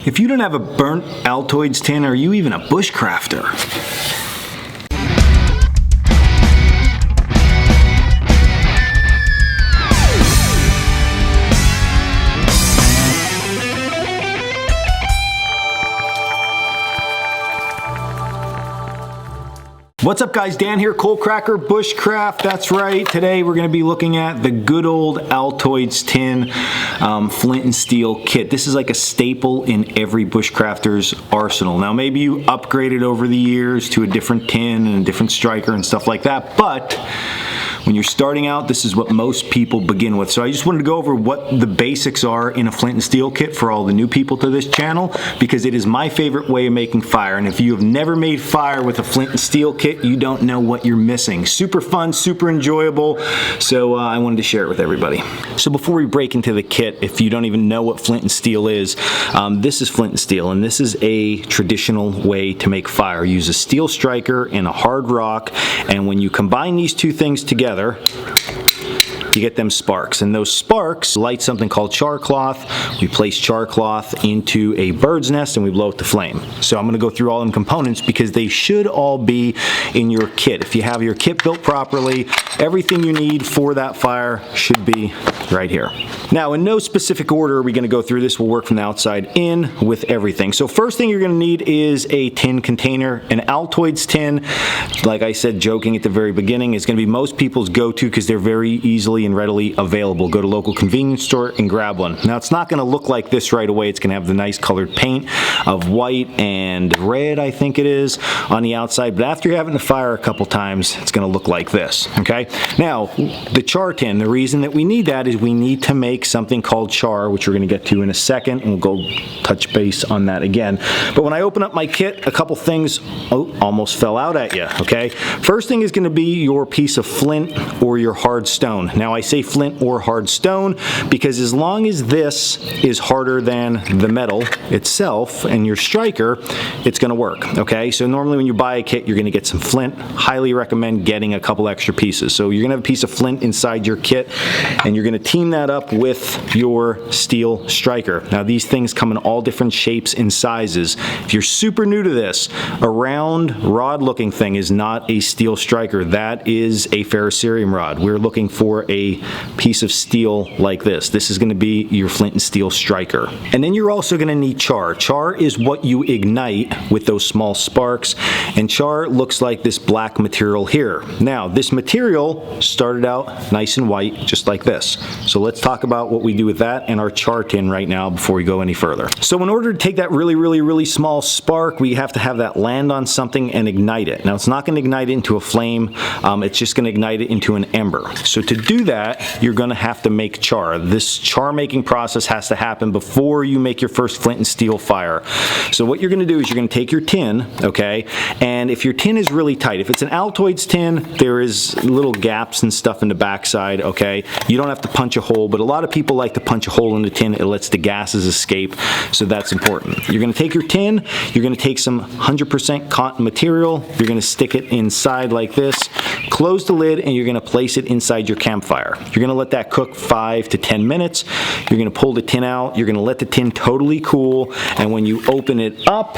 If you don't have a burnt Altoids tin, are you even a bushcrafter? What's up guys, Dan here, Coalcracker, Bushcraft, that's right. Today we're gonna be looking at the good old Altoids tin flint and steel kit. This is like a staple in every bushcrafter's arsenal. Now maybe you upgraded over the years to a different tin and a different striker and stuff like that, but when you're starting out, this is what most people begin with. So I just wanted to go over what the basics are in a flint and steel kit for all the new people to this channel, because it is my favorite way of making fire. And if you have never made fire with a flint and steel kit, you don't know what you're missing. Super fun, super enjoyable. So I wanted to share it with everybody. So before we break into the kit, if you don't even know what flint and steel is, this is flint and steel, and this is a traditional way to make fire. Use a steel striker and a hard rock, and when you combine these two things together, you get them sparks, and those sparks light something called char cloth. We place char cloth into a bird's nest and we blow it to flame. So I'm going to go through all them components because they should all be in your kit. If you have your kit built properly, everything you need for that fire should be right here. Now, in no specific order are we going to go through this. We'll work from the outside in with everything. So first thing you're going to need is a tin container. An Altoids tin, like I said joking at the very beginning, is going to be most people's go-to because they're very easily and readily available. Go to local convenience store and grab one. Now, it's not going to look like this right away. It's going to have the nice colored paint of white and red, I think it is, on the outside. But after you're having to fire a couple times, it's going to look like this, okay? Now, the char tin, the reason that we need that is we need to make something called char, which we're going to get to in a second, and we'll go touch base on that again. But when I open up my kit, a couple things almost fell out at you, okay? First thing is going to be your piece of flint or your hard stone. Now, I say flint or hard stone because as long as this is harder than the metal itself and your striker, it's going to work, okay? So normally when you buy a kit, you're going to get some flint. Highly recommend getting a couple extra pieces. So you're going to have a piece of flint inside your kit, and you're going to team that up with your steel striker. Now, these things come in all different shapes and sizes. If you're super new to this, a round rod looking thing is not a steel striker. That is a ferrocerium rod. We're looking for a piece of steel like this. This is going to be your flint and steel striker. And then you're also going to need char. Char is what you ignite with those small sparks, and char looks like this black material here. Now, this material started out nice and white, just like this. So let's talk about what we do with that and our char tin right now before we go any further. So in order to take that really small spark, we have to have that land on something and ignite it. Now, it's not going to ignite it into a flame. It's just going to ignite it into an ember. So to do that, you're going to have to make char. This char making process has to happen before you make your first flint and steel fire. So what you're going to do is you're going to take your tin, okay, and if your tin is really tight, if it's an Altoids tin, there is little gaps and stuff in the backside, okay? You don't have to punch a hole, but a lot of people like to punch a hole in the tin. It lets the gases escape, so that's important. You're going to take your tin, you're going to take some 100% cotton material, you're going to stick it inside like this, close the lid, and you're going to place it inside your campfire. You're going to let that cook 5 to 10 minutes. You're going to pull the tin out. You're going to let the tin totally cool, and when you open it up,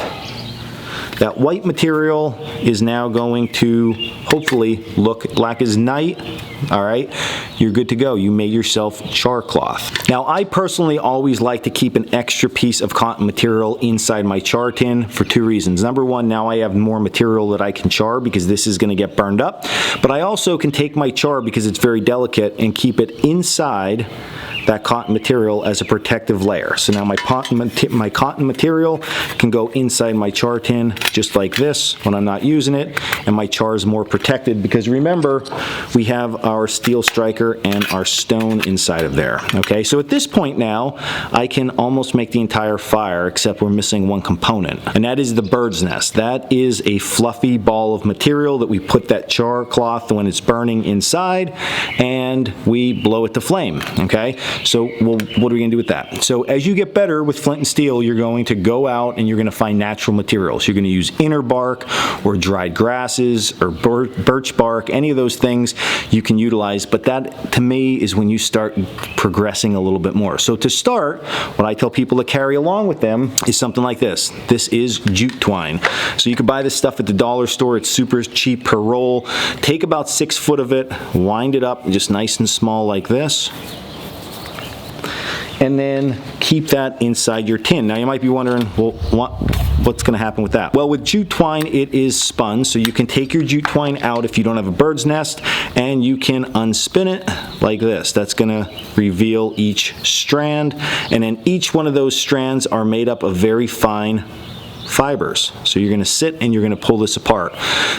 that white material is now going to hopefully look black as night. All right, you're good to go. You made yourself char cloth. Now, I personally always like to keep an extra piece of cotton material inside my char tin for two reasons. Number one, now I have more material that I can char because this is going to get burned up. But I also can take my char, because it's very delicate, and keep it inside that cotton material as a protective layer. So now my cotton material can go inside my char tin just like this when I'm not using it, and my char is more protected because remember, we have our steel striker and our stone inside of there. Okay, so at this point now, I can almost make the entire fire, except we're missing one component, and that is the bird's nest. That is a fluffy ball of material that we put that char cloth when it's burning inside, and we blow it to flame. Okay, so what are we going to do with that? So as you get better with flint and steel, you're going to go out and you're going to find natural materials. You're going to use use inner bark or dried grasses or birch bark, any of those things you can utilize, but that to me is when you start progressing a little bit more. So to start, what I tell people to carry along with them is something like this. This is jute twine. So you can buy this stuff at the dollar store. It's super cheap per roll. Take about 6 foot of it, wind it up just nice and small like this, and then keep that inside your tin. Now you might be wondering, well, what's gonna happen with that? Well, with jute twine, it is spun, so you can take your jute twine out if you don't have a bird's nest, and you can unspin it like this. That's gonna reveal each strand, and then each one of those strands are made up of very fine fibers. So you're gonna sit and you're gonna pull this apart.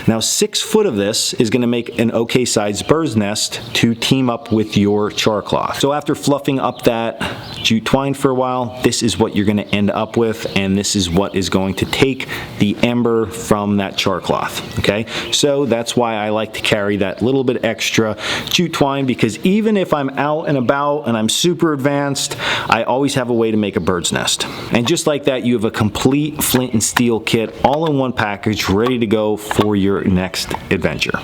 Now 6 foot of this is gonna make an okay sized bird's nest to team up with your char cloth. So after fluffing up that jute twine for a while, this is what you're gonna end up with, and this is what is going to take the ember from that char cloth, okay? So that's why I like to carry that little bit extra jute twine, because even if I'm out and about and I'm super advanced, I always have a way to make a bird's nest. And just like that, you have a complete flint and steel kit all in one package, ready to go for your next adventure.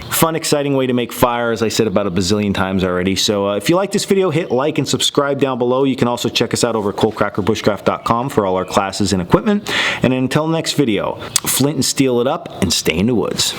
Fun, exciting way to make fire, as I said about a bazillion times already. So if you like this video, hit like and subscribe down below. You can also check us out over at Coalcrackerbushcraft.com for all our classes and equipment. And until next video, flint and steel it up and stay in the woods.